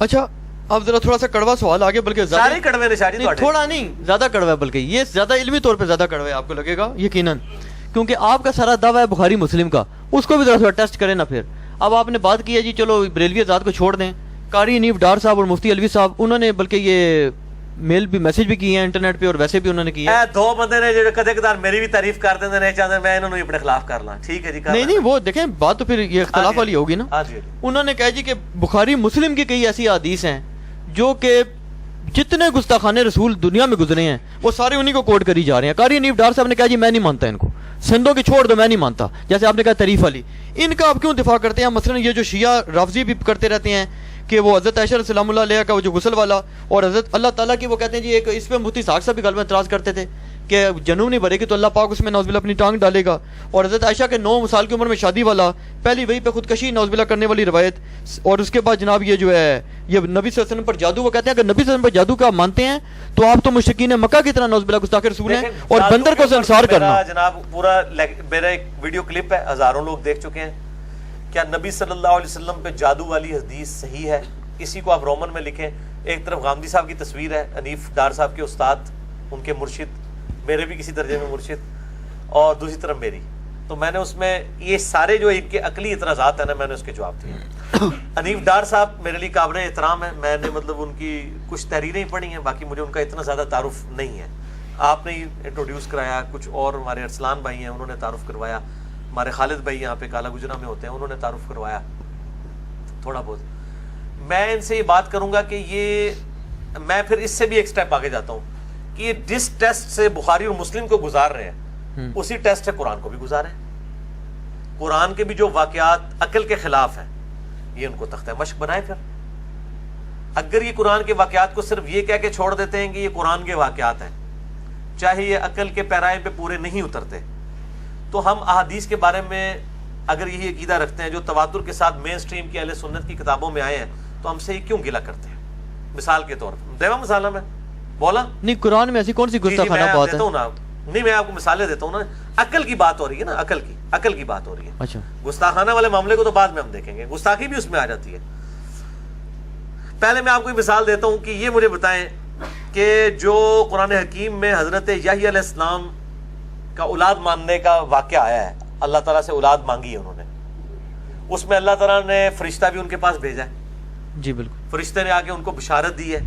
اچھا اب ذرا تھوڑا سا کڑوا سوال آگے، بلکہ سارے کڑوے نے شاید تھوڑا نہیں زیادہ کڑوا ہے، بلکہ یہ زیادہ علمی طور پہ زیادہ کڑوا ہے آپ کو لگے گا یقیناً، کیونکہ آپ کا سارا دعویٰ ہے بخاری مسلم کا، اس کو بھی ذرا ٹیسٹ کریں نا. پھر اب آپ نے بات کی ہے جی چلو بریلوی آزاد کو چھوڑ دیں، قاری انیف ڈار صاحب اور مفتی علوی صاحب انہوں نے بلکہ یہ میل بھی میسج بھی کیے ہیں انٹرنیٹ پہ، اور ویسے بھی انہوں نے کیا ہے. دو بندے نے جو کدے کدار میری بھی تعریف کر دیں نہیں چاہتے میں انہوں نے اپنے خلاف کر لاں. ٹھیک ہے جی، نہیں وہ دیکھیں بات تو پھر یہ اختلاف والی ہوگی نا. انہوں نے کہا جی کہ بخاری مسلم کی کئی ایسی حدیث ہیں جو کہ جتنے گستاخانے رسول دنیا میں گزرے ہیں وہ سارے انہی کو کوٹ کری جا رہے ہیں. قاری انیف ڈار صاحب نے کہا جی میں نہیں مانتا ان کو، سندھوں کی چھوڑ دو میں نہیں مانتا. جیسے آپ نے کہا طریف علی، ان کا آپ کیوں دفاع کرتے ہیں؟ مثلا یہ جو شیعہ رافضی بھی کرتے رہتے ہیں کہ وہ حضرت عائشہ السلام اللہ علیہ کا وہ جو غسل والا، اور حضرت اللہ تعالیٰ کی وہ کہتے ہیں جی ایک اس پہ مفتی ساق صاحب بھی غالباً اعتراض کرتے تھے کہ جنوب نہیں بھرے گی تو اللہ پاک اس میں نعوذ باللہ اپنی ٹانگ ڈالے گا، اور حضرت عائشہ کے 9 سال کی عمر میں شادی والا پہلی وہی پہ خودکشی نعوذ باللہ کرنے والی روایت، اور اس کے بعد جناب یہ جو ہے یہ نبی صلی اللہ علیہ وسلم پر جادو، وہ کہتے ہیں اگر نبی صلی اللہ علیہ وسلم پر جادو کا مانتے ہیں تو آپ تو مشرکین مکہ کی طرح نعوذ باللہ گستاخ رسول ہیں، اور بندر کو سنسار کرنا. جناب پورا میرا ایک ویڈیو کلپ ہے، ہزاروں لوگ دیکھ چکے ہیں. کیا نبی صلی اللہ علیہ وسلم پہ جادو والی حدیث صحیح ہے؟ اسی کو آپ رومن میں لکھیں. ایک طرف غامدی صاحب کی تصویر ہے، انیف ڈار صاحب کے استاد، ان کے مرشد، میرے بھی کسی درجے میں مرشد، اور دوسری طرف میری. تو میں نے اس میں یہ سارے جو ان کے عقلی اعتراضات ہیں نا میں نے اس کے جواب دیے. انیف ڈار صاحب میرے لیے قابل احترام ہے، میں نے مطلب ان کی کچھ تحریریں پڑھی ہیں، باقی مجھے ان کا اتنا زیادہ تعارف نہیں ہے. آپ نے انٹروڈیوس کرایا، کچھ اور ہمارے ارسلان بھائی ہیں انہوں نے تعارف کروایا، ہمارے خالد بھائی یہاں پہ کالا گجرا میں ہوتے ہیں انہوں نے تعارف کروایا تھوڑا بہت. میں ان سے یہ بات کروں گا کہ یہ میں پھر اس سے بھی ایک سٹیپ آگے جاتا ہوں کہ یہ جس ٹیسٹ سے بخاری اور مسلم کو گزار رہے ہیں اسی ٹیسٹ سے قرآن کو بھی گزارے. قرآن کے بھی جو واقعات عقل کے خلاف ہیں یہ ان کو تختہ مشق بنائے. پھر اگر یہ قرآن کے واقعات کو صرف یہ کہہ کے چھوڑ دیتے ہیں کہ یہ قرآن کے واقعات ہیں، چاہے یہ عقل کے پیرائے پہ پورے نہیں اترتے، تو ہم احادیث کے بارے میں اگر یہی عقیدہ رکھتے ہیں جو تواتر کے ساتھ مین سٹریم کی اہل سنت کی کتابوں میں آئے ہیں تو ہم سے یہ کیوں گلہ کرتے ہیں؟ مثال کے طور پر دیوا مثالہ میں بولا نہیں قرآن میں ایسی کون سی گستاخانہ بات ہے؟ نہیں میں آپ کو مثالیں دیتا ہوں نا. عقل کی بات ہو رہی ہے نا، عقل کی بات ہو رہی ہے. اچھا گستاخانہ والے معاملے کو تو بعد میں ہم دیکھیں گے، گستاخی بھی اس میں آ جاتی ہے. پہلے میں آپ کو مثال دیتا ہوں کہ یہ مجھے بتائیں کہ جو قرآن حکیم میں حضرت یحییٰ علیہ السلام کا اولاد ماننے کا واقعہ آیا ہے، اللہ تعالیٰ سے اولاد مانگی ہے انہوں نے، اس میں اللہ تعالیٰ نے فرشتہ بھی ان کے پاس بھیجا ہے. جی بالکل. فرشتے نے آ کے ان کو بشارت دی ہے.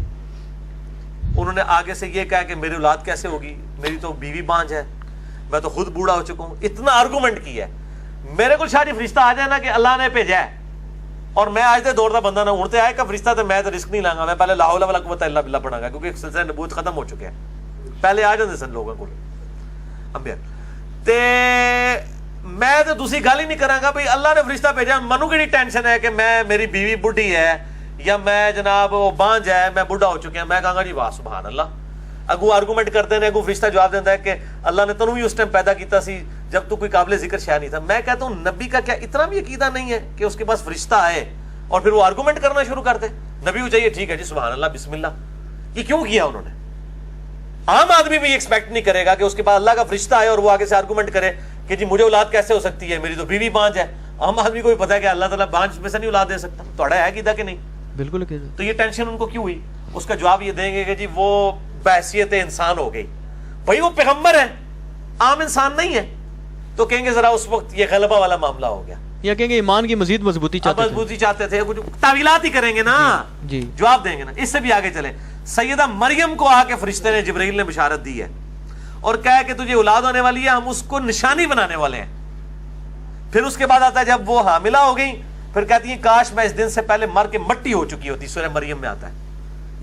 انہوں نے آگے سے یہ کہا کہ میری اولاد کیسے ہوگی، میری تو بیوی بانج ہے، میں تو خود بوڑھا ہو چکا ہوں. اتنا آرگومنٹ کیا ہے. میرے کو شاید فرشتہ آ جائے نا کہ اللہ نے بھیجا ہے اور میں آج دے دوڑتا بندہ نہ اڑتے آئے کا فرشتہ، تو میں تو رسک نہیں لاں گا، میں پہلے لا حول ولا قوت الا باللہ پڑھاں گا کیونکہ سلسلہ نبوت ختم ہو چکے ہیں. پہلے آ جاندے سن لوگوں کو انبیاء تے میں تو دوسری گل ہی نہیں کراں گا بھئی اللہ نے فرشتہ بھیجا. منو کیڑی ٹینشن ہے کہ میں میری بیوی بڈھی ہے یا میں جناب وہ بانج ہے، میں بڈھا ہو چکا ہوں. میں کہاں گا جی واہ سبحان اللہ. اگو آرگومنٹ کرتے ہیں، اگو فرشتہ جواب دیتا ہے کہ اللہ نے تنوں بھی اس ٹائم پیدا کیتا سی جب تو کوئی قابل ذکر شے نہیں تھا. میں کہتا ہوں نبی کا کیا اتنا بھی عقیدہ نہیں ہے کہ اس کے پاس فرشتہ آئے اور پھر وہ آرگومنٹ کرنا شروع کرتے؟ نبی کو چاہیے ٹھیک ہے جی سبحان اللہ بسم اللہ. یہ کیوں کیا انہوں نے؟ عام آدمی بھی ایکسپیکٹ نہیں کرے گا کہ اس کے پاس اللہ کا فرشتہ آئے اور وہ آگے سے آرگومنٹ کرے کہ جی مجھے اولاد کیسے ہو سکتی ہے، میری تو بیوی بانج ہے. عام آدمی کو بھی پتا ہے کہ اللہ تعالیٰ بانج میں سے نہیں اولاد دے سکتا. تھوڑا ہے عقیدہ کہ نہیں؟ بالکل. تو یہ ٹینشن ان کو کیوں ہوئی؟ اس کا جواب یہ دیں گے کہ جی وہ بحیثیت انسان ہو گئی. بھائی وہ پیغمبر ہے، عام انسان نہیں ہے، تو کہیں گے ذرا اس وقت یہ غلبہ والا معاملہ ہو گیا، یا کہیں گے ایمان کی مزید مضبوطی چاہتے تھے. تعویلات ہی کریں گے نا. جی جواب دیں گے نا. اس سے بھی آگے چلیں. سیدہ مریم کو آ کے فرشتے نے جبرائیل نے بشارت دی ہے اور کہا کہ تجھے اولاد ہونے والی ہے، ہم اس کو نشانی بنانے والے ہیں. پھر اس کے بعد آتا ہے جب وہ حاملہ ہو گئی پھر کہتی ہیں کاش میں اس دن سے پہلے مر کے مٹی ہو چکی ہوتی. سورہ مریم میں آتا ہے.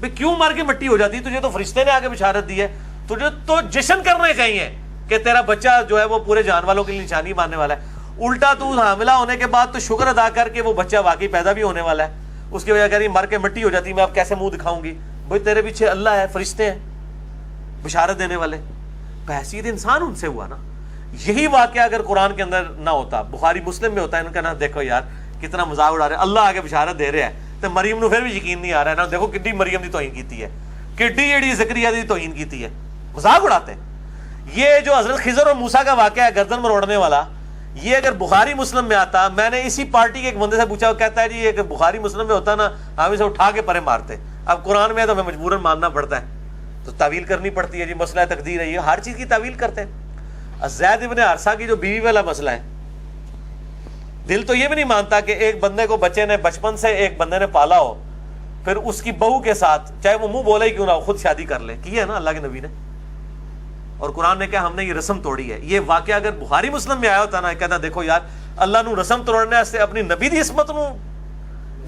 بھئی کیوں مر کے مٹی ہو جاتی؟ تجھے تو فرشتے نے آگے بشارت دی ہے، تجھے تو جشن کرنے چاہیے کہ تیرا بچہ جو ہے وہ پورے جان والوں کے لیے نشانی ماننے والا ہے. الٹا تو حاملہ ہونے کے بعد تو شکر ادا کر کے وہ بچہ واقعی پیدا بھی ہونے والا ہے، اس کی وجہ کہہ رہی مر کے مٹی ہو جاتی میں اب کیسے منہ دکھاؤں گی. بھئی تیرے پیچھے اللہ ہے، فرشتے ہیں بشارت دینے والے. بحیثیت انسان ان سے ہوا نا. یہی واقعہ اگر قرآن کے اندر نہ ہوتا، بخاری مسلم میں ہوتا ہے، ان کا نا دیکھو یار کتنا مذاق اڑا رہے ہیں، اللہ آگے بشارت دے رہے ہیں تو مریم نو پھر بھی یقین نہیں آ رہا ہے نا. دیکھو کڈی مریم دی توہین کیتی ہے، کڈی جیڑی زکریا دی توہین کیتی ہے، مذاق اڑاتے ہیں. یہ جو حضرت خضر اور موسیٰ کا واقعہ ہے گردن مروڑنے والا، یہ اگر بخاری مسلم میں آتا, میں نے اسی پارٹی کے ایک بندے سے پوچھا, وہ کہتا ہے جی یہ بخاری مسلم میں ہوتا نا ہم اسے اٹھا کے پرے مارتے, اب قرآن میں ہے تو ہمیں مجبوراً ماننا پڑتا ہے, تو تعویل کرنی پڑتی ہے, جی مسئلہ تقدیر ہے, یہ ہر چیز کی تعویل کرتے ہیں. زید ابن حارثہ کی جو بیوی والا مسئلہ ہے, دل تو یہ بھی نہیں مانتا کہ ایک بندے کو بچے نے بچپن سے ایک بندے نے پالا ہو, پھر اس کی بہو کے ساتھ چاہے وہ منہ بولے ہی کیوں نہ ہو خود شادی کر لے, کی ہے نا اللہ کے نبی نے, اور قرآن نے کہا ہم نے یہ رسم توڑی ہے. یہ واقعہ اگر بخاری مسلم میں آیا ہوتا نا, کہتا دیکھو یار اللہ نو رسم توڑنے سے اپنی نبی دی عصمت نو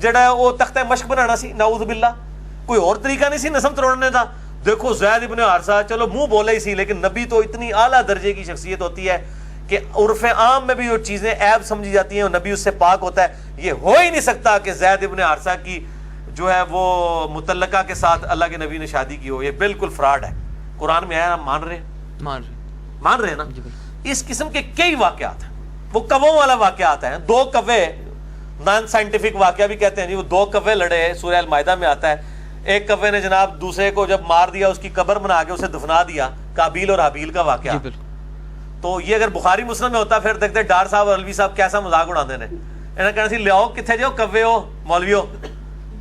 جڑا ہے وہ تختہ مشق بنانا سی, نعوذ باللہ, کوئی اور طریقہ نہیں سی رسم توڑنے دا. دیکھو زید ابن حارثہ چلو منہ بولے ہی سی, لیکن نبی تو اتنی اعلیٰ درجے کی شخصیت ہوتی ہے کہ عرف عام میں بھی جو چیزیں عیب سمجھی جاتی ہیں نبی اس سے پاک ہوتا ہے. یہ ہو ہی نہیں سکتا کہ زید ابن حارثہ کی جو ہے وہ متعلقہ کے ساتھ اللہ کے نبی نے شادی کی ہو, یہ بالکل فراڈ ہے. قرآن میں آیا, مان رہے ہیں نا. اس قسم کے کئی واقعات ہیں, وہ کووں والا واقعات ہیں, 2 کوے, نان سائنٹیفک واقعہ بھی کہتے ہیں جی, وہ 2 کوے لڑے, سورہ المائدہ میں آتا ہے. ایک کوے نے جناب دوسرے کو جب مار دیا اس کی قبر بنا کے اسے دفنا دیا, قابیل اور حابیل کا واقعہ. تو یہ اگر بخاری مسلم میں ہوتا پھر دیکھتے ڈار صاحب اور الوی صاحب کیسا مذاق اڑا دے نے, انہوں نے کہنا سی لیاؤ کتنے جو کوے ہو مولویو,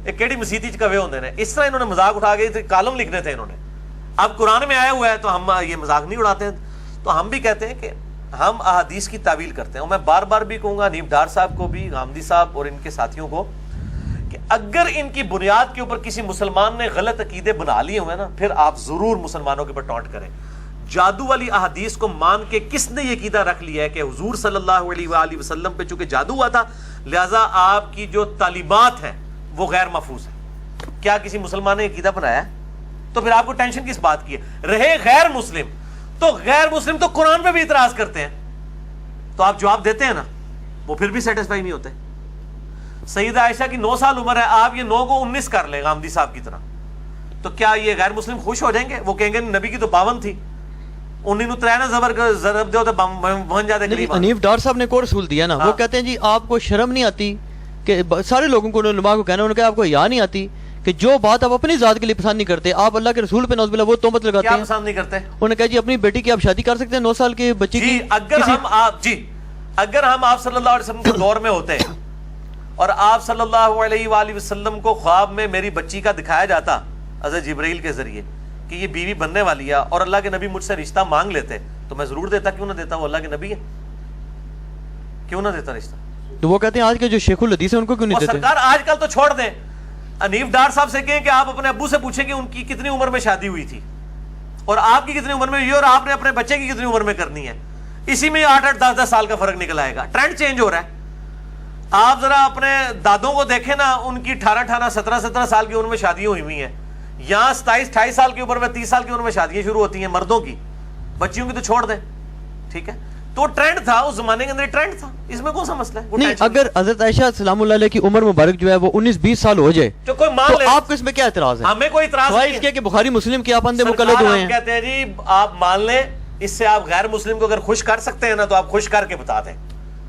ایک کیڑی مسیتی چ کوے ہوندے نے. اس طرح انہوں نے مذاق اٹھا کے کالم لکھنے تھے انہوں نے. اب قرآن میں آیا ہوا ہے تو ہم یہ مذاق نہیں اڑاتے ہیں. تو ہم بھی کہتے ہیں کہ ہم احادیث کی تعویل کرتے ہیں, اور میں بار بار بھی کہوں گا حنیف ڈار صاحب کو بھی, غامدی صاحب اور ان کے ساتھیوں کو, کہ اگر ان کی بنیاد کے اوپر کسی مسلمان نے غلط عقیدے بنا لیے ہوئے نا, پھر آپ ضرور مسلمانوں کے اوپر ٹونٹ کریں. جادو والی احادیث کو مان کے کس نے یہ عقیدہ رکھ لیا ہے کہ حضور صلی اللہ علیہ وآلہ وسلم پہ چونکہ جادو ہوا تھا لہٰذا آپ کی جو تعلیمات ہیں وہ غیر محفوظ ہیں. کیا کسی مسلمان نے عقیدہ بنایا ہے؟ تو پھر آپ کو ٹینشن کس بات کی ہے؟ رہے غیر مسلم, تو غیر مسلم تو قرآن پہ بھی اعتراض کرتے ہیں, تو آپ جواب دیتے ہیں نا, وہ پھر بھی سیٹسفائی نہیں ہوتے. سیدہ عائشہ کی 9 سال عمر ہے, آپ یہ 9 کو 19 کر لیں غامدی صاحب کی طرح, تو کیا یہ غیر مسلم خوش ہو جائیں گے؟ وہ کہیں گے نبی کی تو 52 تھی, انہیں نو 3 ضرب دے تو بن جاتے قریب. حنیف ڈار صاحب نے ایک اور اصول دیا نا, وہ کہتے ہیں جی آپ کو شرم نہیں آتی کہ سارے لوگوں کو علماء کو کہنا, انہوں نے کہا آپ کو یا نہیں آتی کہ جو بات آپ اپنی ذات کے لیے پسند نہیں کرتے آپ اللہ کے رسول پہ نعوذ باللہ وہ تہمت لگاتے ہیں. کیا پسند نہیں کرتے؟ انہوں نے کہا جی اپنی بیٹی کی آپ شادی کر سکتے ہیں 9 سال کے بچی کی. اگر ہم آپ صلی اللہ علیہ وسلم کے دور میں ہوتے ہیں اور آپ صلی اللہ علیہ وآلہ وسلم کو خواب میں میری بچی کا دکھایا جاتا حضرت جبرائیل کے ذریعے کہ یہ بیوی بننے والی ہے, اور اللہ کے نبی مجھ سے رشتہ مانگ لیتے, تو میں ضرور دیتا. کیوں نہ دیتا؟ وہ اللہ کے نبی ہے, کیوں نہ دیتا رشتہ؟ تو وہ کہتے ہیں آج کے جو شیخ الحدیث ہیں ان کو کیوں نہیں دیتے؟ سرکار آج کل تو چھوڑ دیں, حنیف ڈار صاحب سے کہیں کہ آپ اپنے ابو سے پوچھیں کہ ان کی کتنی عمر میں شادی ہوئی تھی اور آپ کی کتنی عمر میں ہوئی, اور آپ نے اپنے بچے کی کتنی عمر میں کرنی ہے, اسی میں 8-8 10-10 سال کا فرق نکل آئے گا. ٹرینڈ چینج ہو رہا ہے. آپ ذرا اپنے دادوں کو دیکھیں نا, ان کی 18 17 سال کی عمر میں شادیاں ہوئی ہوئی ہیں. یہاں 27-28 سال کی عمر میں 30 سال کی عمر میں شادیاں شروع ہوتی ہیں مردوں کی, بچیوں کی تو چھوڑ دیں. ٹھیک ہے, تو ٹرینڈ تھا اس زمانے کے اندر, ٹرینڈ تھا, اس میں کون سا مسئلہ ہے؟ نہیں, اگر حضرت عائشہ سلام اللہ علیہ کی عمر مبارک جو ہے وہ 19-20 سال ہو جائے تو کوئی مان لے, آپ کو اس میں کیا اعتراض ہے؟ ہمیں کوئی اعتراض نہیں ہے کہ بخاری مسلم کی آپ اندھے مقلد ہوئے ہیں. کہتے ہیں جی آپ مان لیں, اس سے آپ غیر مسلم کو اگر خوش کر سکتے ہیں نا تو آپ خوش کر کے بتا دیں.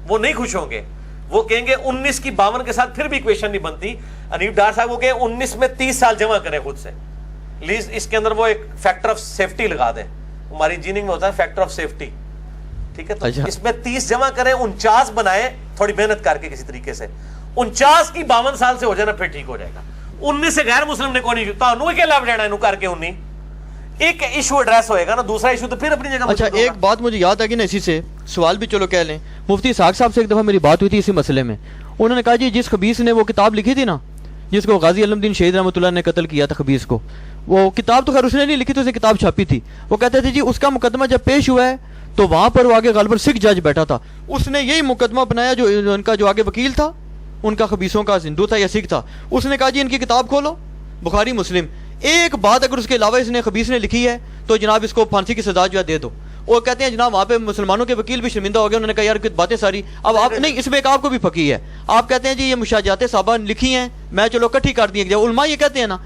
وہ نہیں خوش ہوں گے, وہ کہیں گے 19 کی 52 کے ساتھ پھر بھی ایکویشن نہیں بنتی. حنیف ڈار صاحب وہ کہیں 19 میں 30 سال جمع کریں خود سے, پلیز اس کے اندر وہ ایک فیکٹر آف سیفٹی لگا دیں. ہماری انجینئرنگ میں ہوتا ہے فیکٹر آف سیفٹی, ٹھیک ہے, تو اس میں 30 جمع کریں, 49 بنائیں تھوڑی محنت کر کے کسی طریقے سے, 49 کی 52 سال سے ہو جائے نا پھر ٹھیک ہو جائے گا. 19 سے غیر مسلم نے کوئی نہیں, تو کیا لاب لینا ہے کر کے 19 ایک ایشو ایڈریس ہوئے گا نا, دوسرا ایشو تو پھر اپنی جگہ. اچھا ایک بات مجھے یاد آ گئی نا, اسی سے سوال بھی چلو کہہ لیں. مفتی اسحاق صاحب سے ایک دفعہ میری بات ہوئی تھی اسی مسئلے میں. انہوں نے کہا جی جس خبیث نے وہ کتاب لکھی تھی نا, جس کو غازی علم دین شہید رحمۃ اللہ نے قتل کیا تھا خبیث کو, وہ کتاب تو خیر اس نے نہیں لکھی, تو اس نے کتاب چھاپی تھی. وہ کہتے تھے جی اس کا مقدمہ جب پیش ہوا ہے تو وہاں پر وہ آگے غالباً سکھ جج بیٹھا تھا, اس نے یہی مقدمہ بنایا جو ان کا جو آگے وکیل تھا ان کا خبیثوں کا ہندو تھا یا سکھ تھا. اس نے کہا جی ان کی کتاب کھولو بخاری مسلم, ایک بات اگر اس کے علاوہ اس نے خبیث نے لکھی ہے تو جناب اس کو پھانسی کی سزا جو ہے دے دو. وہ کہتے ہیں جناب وہاں پہ مسلمانوں کے وکیل بھی شرمندہ ہو گئے, انہوں نے کہا یار کچھ باتیں ساری. اب آپ نہیں, اس میں ایک آپ کو بھی پھکی ہے, آپ کہتے ہیں جی یہ مشاجات صحابہ لکھی ہیں, میں چلو کٹھی کر دی. علماء یہ کہتے ہیں نا,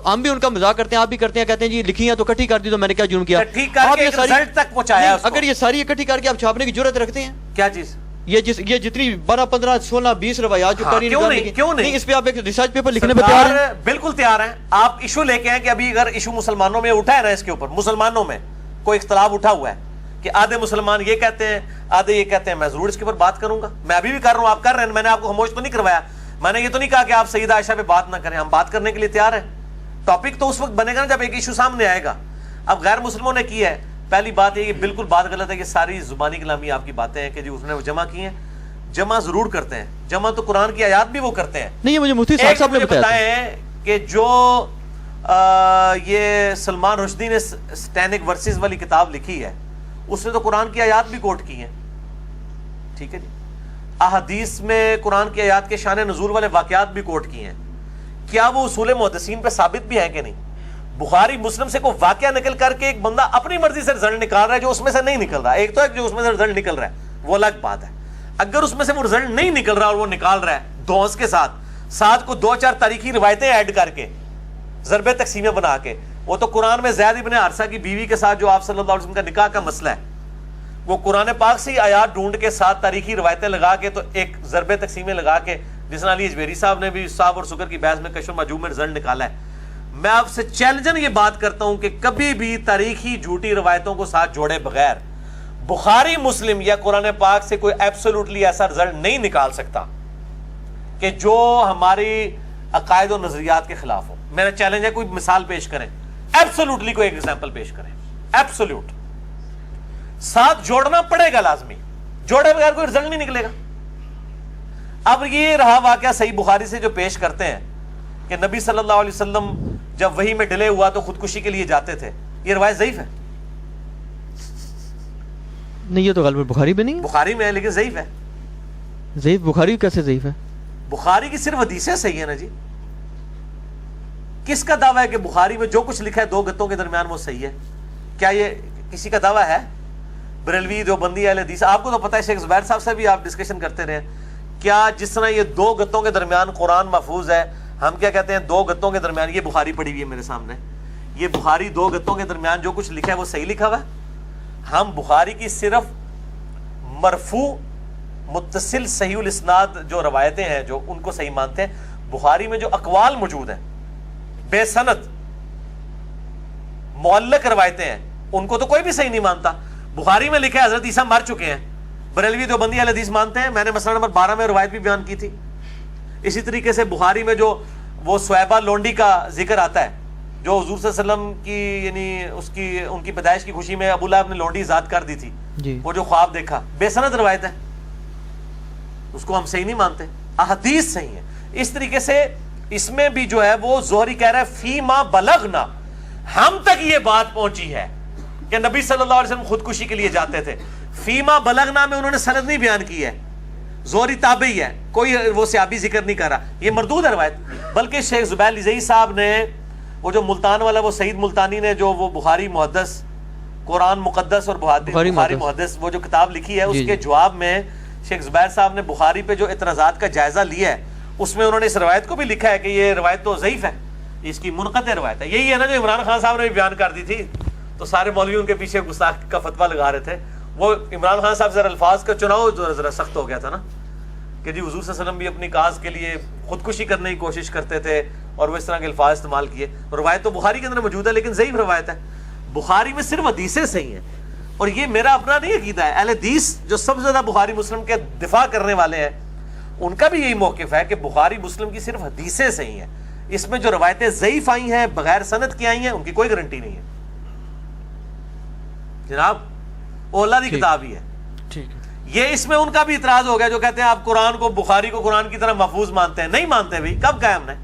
ہم بھی ان کا مذاق کرتے ہیں, آپ بھی کرتے ہیں, کہتے ہیں جی لکھی ہیں تو کٹھی کر دی, تو میں نے کیا جرم کیا؟ اگر یہ ساری اکٹھی کر کے آپ چھاپنے کی جرت رکھتے ہیں, کیا چیز یہ جتنی 12 15 16 20 روایات جو کری کیوں نہیں اس پہ آپ ایک ریسرچ پیپر لکھنے پہ تیار ہیں؟ بالکل تیار ہیں. آپ ایشو لے کے ہیں کہ ابھی اگر ایشو مسلمانوں میں اٹھا ہے نا, اس کے اوپر مسلمانوں میں کوئی اختلاف اٹھا ہوا ہے, کہ آدھے مسلمان یہ کہتے ہیں آدھے یہ کہتے ہیں. میں ضرور اس کے اوپر بات کروں گا, میں ابھی بھی کر رہا ہوں, آپ کر رہے ہیں, میں نے آپ کو خاموش تو نہیں کروایا, میں نے یہ تو نہیں کہا کہ آپ سیدہ عائشہ پہ بات نہ کریں, ہم بات کرنے کے لیے تیار ہیں. ٹاپک تو اس وقت بنے گا نا جب ایک ایشو سامنے آئے گا. اب غیر مسلموں نے کی ہے, پہلی بات یہ کہ بالکل بات غلط ہے کہ ساری زبانی کلامی آپ کی باتیں ہیں کہ جی اس نے وہ جمع کی ہیں. جمع ضرور کرتے ہیں, جمع تو قرآن کی آیات بھی وہ کرتے ہیں. نہیں, یہ مجھے مفتی صاحب نے بتایا کہ جو یہ سلمان رشدی نے سٹینک ورسز والی کتاب لکھی ہے اس نے تو قرآن کی آیات بھی کوٹ کی ہیں. ٹھیک ہے جی, احادیث میں قرآن کی آیات کے شان نزول والے واقعات بھی کوٹ کی ہیں. کیا وہ اصول محدثین پہ ثابت بھی ہیں کہ نہیں؟ بخاری مسلم سے کوئی واقعہ نکل کر کے ایک بندہ اپنی مرضی سے رزلٹ نکال رہا ہے جو اس میں سے نہیں نکل رہا. ایک تو ہے جو اس میں سے رزلٹ نکل رہا ہے وہ الگ بات ہے. اگر اس میں سے وہ رزلٹ نہیں نکل رہا اور وہ نکال رہا ہے دھونس کے ساتھ کو 2-4 تاریخی روایتیں ایڈ کر کے ضرب تقسیمیں بنا کے, وہ تو قرآن میں زید ابن حارثہ کی بیوی کے ساتھ جو آپ صلی اللہ علیہ وسلم کا نکاح کا مسئلہ ہے وہ قرآن پاک سے آیات ڈھونڈ کے 7 تاریخی روایتیں لگا کے تو ایک ضرب تقسیمیں لگا کے, جس طرح علی اجمیری صاحب نے بھی صاحب اور سکر کی بحث میں کشف المحجوب میں رزلٹ نکالا ہے. میں آپ سے چیلنجن یہ بات کرتا ہوں کہ کبھی بھی تاریخی جھوٹی روایتوں کو ساتھ جوڑے بغیر بخاری مسلم یا قرآن پاک سے کوئی ایبسولوٹلی ایسا رزلٹ نہیں نکال سکتا کہ جو ہماری عقائد و نظریات کے خلاف ہو. میرا چیلنج ہے کوئی مثال پیش کریں, ایبسولوٹلی کوئی ایگزامپل پیش کریں, ایبسولوٹ. ساتھ جوڑنا پڑے گا لازمی, جوڑے بغیر کوئی رزلٹ نہیں نکلے گا. اب یہ رہا واقعہ صحیح بخاری سے جو پیش کرتے ہیں کہ نبی صلی اللہ علیہ وسلم جب وحی میں ڈلے ہوا تو خودکشی کے لیے جاتے تھے, یہ روایت ضعیف ہے. نہیں, یہ تو غالباً بخاری میں نہیں, بخاری میں ہے لیکن ضعیف ہے. ضعیف بخاری کیسے ضعیف ہے؟ بخاری کی صرف حدیثیں صحیح ہے نا جی. کس کا دعویٰ ہے کہ بخاری میں جو کچھ لکھا ہے 2 گتوں کے درمیان وہ صحیح ہے؟ کیا یہ کسی کا دعویٰ ہے؟ بریلوی دیوبندی اہل حدیث, آپ کو تو پتہ ہے, شیخ زبیر صاحب سے بھی آپ ڈسکشن کرتے رہے. کیا جس طرح یہ 2 گتوں کے درمیان قرآن محفوظ ہے, ہم کیا کہتے ہیں 2 گتوں کے درمیان, یہ بخاری پڑھی ہوئی ہے میرے سامنے, یہ بخاری 2 گتوں کے درمیان جو کچھ لکھا ہے وہ صحیح لکھا ہوا ہے. ہم بخاری کی صرف مرفوع متصل صحیح الاسناد جو روایتیں ہیں جو ان کو صحیح مانتے ہیں. بخاری میں جو اقوال موجود ہیں بے سند معلق روایتیں ہیں ان کو تو کوئی بھی صحیح نہیں مانتا. بخاری میں لکھا ہے حضرت عیسیٰ مر چکے ہیں, بریلوی دیوبندی اہل حدیث مانتے ہیں. میں نے مسئلہ نمبر 12 میں روایت بھی بیان کی تھی. اسی طریقے سے بخاری میں جو وہ سویبہ لونڈی کا ذکر آتا ہے جو حضور صلی اللہ علیہ وسلم کی یعنی ان کی پیدائش کی خوشی میں ابو لہب نے لونڈی ذات کر دی تھی جی. وہ جو خواب دیکھا, بے سند روایت ہے, اس کو ہم صحیح نہیں مانتے. احادیث صحیح ہے. اس طریقے سے اس میں بھی جو ہے وہ زہری کہہ رہا ہے فیما بلغنا, ہم تک یہ بات پہنچی ہے کہ نبی صلی اللہ علیہ وسلم خودکشی کے لیے جاتے تھے. فیما بلغنا میں انہوں نے سند نہیں بیان کی ہے, زہری تابعی ہے, کوئی وہ صحابی ذکر نہیں کر رہا, یہ مردود ہے روایت. بلکہ شیخ زبیر لزئی صاحب نے وہ جو ملتان والا وہ سعید ملتانی نے جو وہ بخاری محدث قرآن مقدس اور بخاری محدث وہ جو کتاب لکھی ہے اس کے جواب میں شیخ زبیر صاحب نے بخاری پہ جو اعتراضات کا جائزہ لیا ہے اس میں انہوں نے اس روایت کو بھی لکھا ہے کہ یہ روایت تو ضعیف ہے, اس کی منقطع روایت ہے. یہی ہے نا جو عمران خان صاحب نے بھی بیان کر دی تھی تو سارے مولوی ان کے پیچھے گستاخ کا فتویٰ لگا رہے تھے. وہ عمران خان صاحب ذرا الفاظ کا چناؤ جو ذرا سخت ہو گیا تھا نا کہ جی حضور صلی اللہ علیہ وسلم بھی اپنی کاز کے لیے خودکشی کرنے کی کوشش کرتے تھے اور وہ اس طرح کے الفاظ استعمال کیے. روایت تو بخاری کے اندر موجود ہے لیکن ضعیف روایت ہے. بخاری میں صرف حدیثیں صحیح ہیں, اور یہ میرا اپنا نہیں عقیدہ ہے. اہل حدیث جو سب سے زیادہ بخاری مسلم کے دفاع کرنے والے ہیں ان کا بھی یہی موقف ہے کہ بخاری مسلم کی صرف حدیثیں صحیح ہیں, اس میں جو روایتیں ضعیف آئی ہیں بغیر سند کی آئی ہیں ان کی کوئی گارنٹی نہیں ہے جناب. اولا دی کتاب ہی ہے. یہ اس میں ان کا بھی اعتراض ہو گیا جو کہتے ہیں آپ قرآن کو بخاری کو قرآن کی طرح محفوظ مانتے ہیں. نہیں مانتے بھائی, کب کہا ہم نے؟